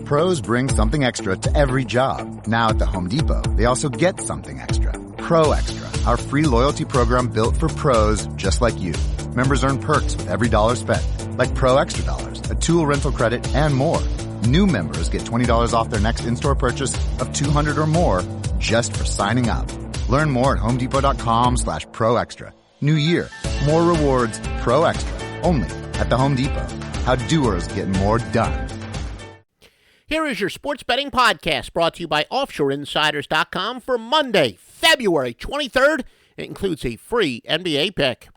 Pros bring something extra to every job. Now at the Home Depot, they also get something extra. Pro Extra, our free loyalty program built for pros just like you. Members earn perks with every dollar spent, like Pro Extra Dollars, a tool rental credit, and more. New members get $20 off their next in-store purchase of $200 or more just for signing up. Learn more at homedepot.com/Pro Extra. New year, more rewards, Pro Extra, only at the Home Depot. How doers get more done. Here is your sports betting podcast brought to you by OffshoreInsiders.com for Monday, February 23rd. It includes a free NBA pick.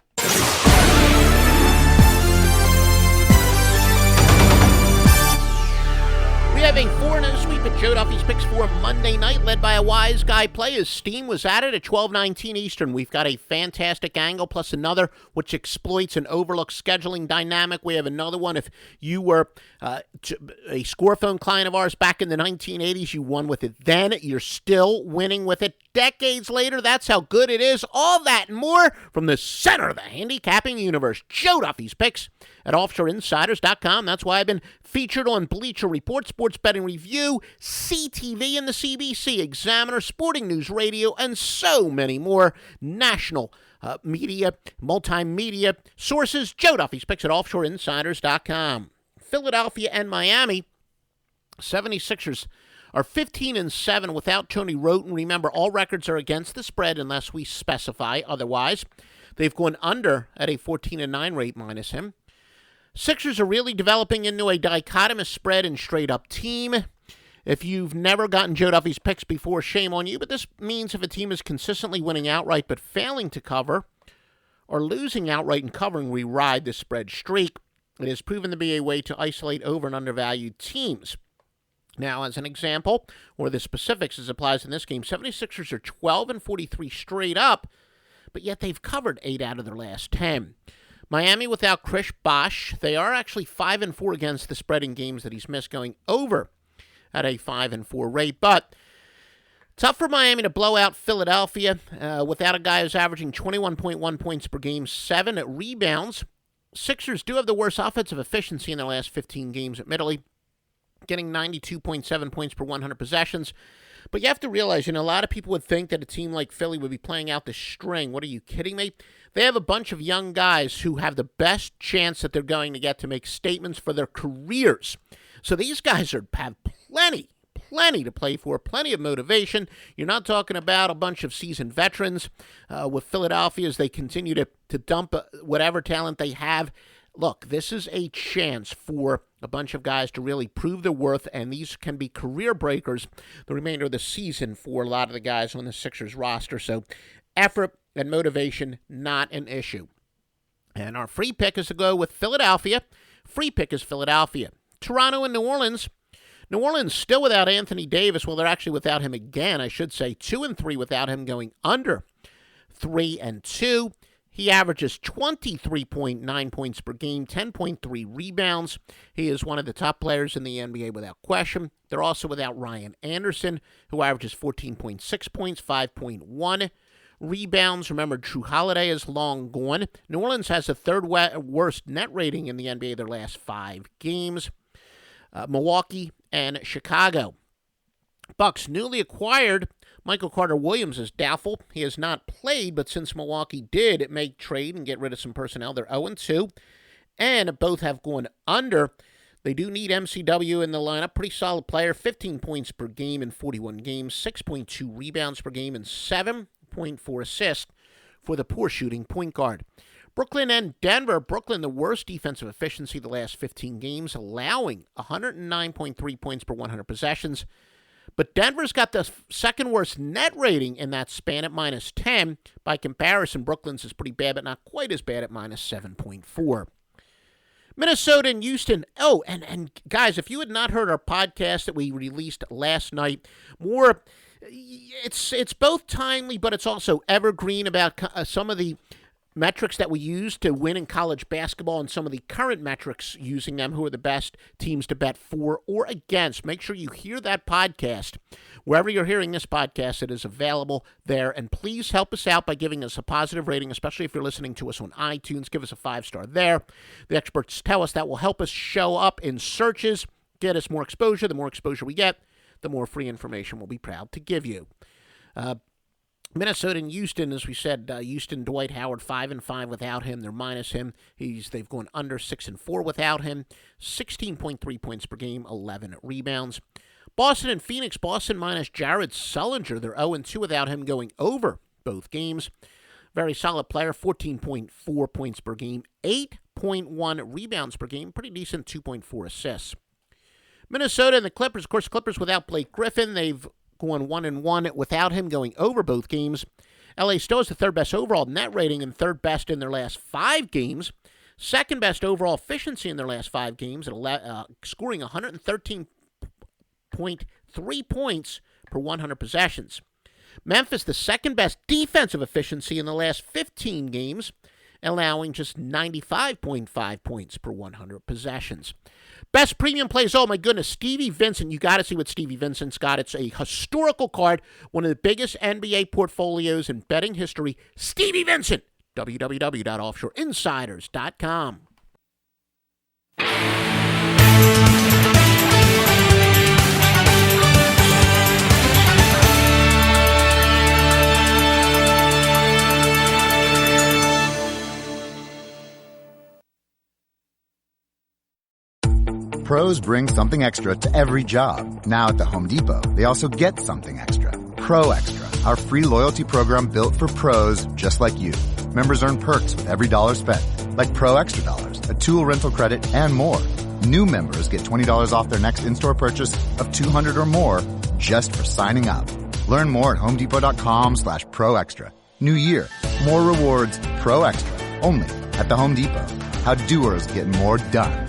We have a 4-0 sweep at Joe Duffy's picks for Monday night, led by a wise guy play as Steam was at it at 12:19 Eastern. We've got a fantastic angle plus another which exploits an overlooked scheduling dynamic. We have another one. If you were a Scorephone client of ours back in the 1980s, you won with it then. You're still winning with it decades later. That's how good it is. All that and more from the center of the handicapping universe. Joe Duffy's picks at OffshoreInsiders.com. That's why I've been featured on Bleacher Report, Sports Betting Review, CTV and the CBC, Examiner, Sporting News Radio, and so many more national media, multimedia sources. Joe Duffy's picks at OffshoreInsiders.com. Philadelphia and Miami, 76ers are 15-7 without Tony Roten. Remember, all records are against the spread unless we specify otherwise. They've gone under at a 14-9 rate minus him. Sixers are really developing into a dichotomous spread and straight-up team. If you've never gotten Joe Duffy's picks before, shame on you, but this means if a team is consistently winning outright but failing to cover or losing outright and covering, we ride the spread streak. It has proven to be a way to isolate over- and undervalued teams. Now, as an example, or the specifics as applies in this game, 76ers are 12-43 straight up, but yet they've covered 8 out of their last 10. Miami without Chris Bosh, they are actually 5-4 against the spread in games that he's missed, going over at a 5-4 rate. But tough for Miami to blow out Philadelphia without a guy who's averaging 21.1 points per game, 7 rebounds. Sixers do have the worst offensive efficiency in their last 15 games, admittedly, getting 92.7 points per 100 possessions. But you have to realize, a lot of people would think that a team like Philly would be playing out the string. What are you kidding me? They have a bunch of young guys who have the best chance that they're going to get to make statements for their careers. So these guys have plenty to play for, plenty of motivation. You're not talking about a bunch of seasoned veterans with Philadelphia as they continue to dump whatever talent they have. Look, this is a chance for a bunch of guys to really prove their worth, and these can be career breakers the remainder of the season for a lot of the guys on the Sixers roster. So effort and motivation, not an issue. And our free pick is to go with Philadelphia. Free pick is Philadelphia. Toronto and New Orleans. New Orleans still without Anthony Davis. Well, they're actually without him again, I should say. 2-3 without him, going under 3-2. He averages 23.9 points per game, 10.3 rebounds. He is one of the top players in the NBA without question. They're also without Ryan Anderson, who averages 14.6 points, 5.1 rebounds. Remember, Drew Holiday is long gone. New Orleans has the third worst net rating in the NBA their last 5 games. Milwaukee and Chicago. Bucks newly acquired Michael Carter-Williams is doubtful. He has not played, but since Milwaukee did make trade and get rid of some personnel, they're 0-2, and both have gone under. They do need MCW in the lineup. Pretty solid player, 15 points per game in 41 games, 6.2 rebounds per game, and 7.4 assists for the poor shooting point guard. Brooklyn and Denver. Brooklyn, the worst defensive efficiency the last 15 games, allowing 109.3 points per 100 possessions. But Denver's got the second worst net rating in that span at -10. By comparison, Brooklyn's is pretty bad, but not quite as bad at -7.4. Minnesota and Houston. Oh, and guys, if you had not heard our podcast that we released last night, it's both timely, but it's also evergreen about some of the metrics that we use to win in college basketball and some of the current metrics using them, who are the best teams to bet for or against. Make sure you hear that podcast. Wherever you're hearing this podcast, it is available there. And please help us out by giving us a positive rating, especially if you're listening to us on iTunes. Give us a 5-star there. The experts tell us that will help us show up in searches get us more exposure. The more exposure we get, the more free information we'll be proud to give you. Minnesota and Houston, as we said, Houston, Dwight Howard, 5-5 without him. They're minus him. They've gone under 6-4 without him. 16.3 points per game, 11 rebounds. Boston and Phoenix, Boston minus Jared Sullinger. They're 0-2 without him, going over both games. Very solid player, 14.4 points per game, 8.1 rebounds per game, pretty decent, 2.4 assists. Minnesota and the Clippers, of course, Clippers without Blake Griffin. They've gone 1-1 without him, going over both games. LA still has the third best overall net rating and third best in their last 5 games. Second best overall efficiency in their last 5 games, scoring 113.3 points per 100 possessions. Memphis, the second best defensive efficiency in the last 15 games, allowing just 95.5 points per 100 possessions. Best premium plays, oh my goodness, Stevie Vincent. You got to see what Stevie Vincent's got. It's a historical card, one of the biggest NBA portfolios in betting history. Stevie Vincent, www.offshoreinsiders.com. Pros bring something extra to every job. Now at the Home Depot, they also get something extra. Pro Extra, our free loyalty program built for pros just like you. Members earn perks with every dollar spent, like Pro Extra Dollars, a tool rental credit, and more. New members get $20 off their next in-store purchase of $200 or more just for signing up. Learn more at homedepot.com/Pro Extra. New year, more rewards, Pro Extra, only at the Home Depot. How doers get more done.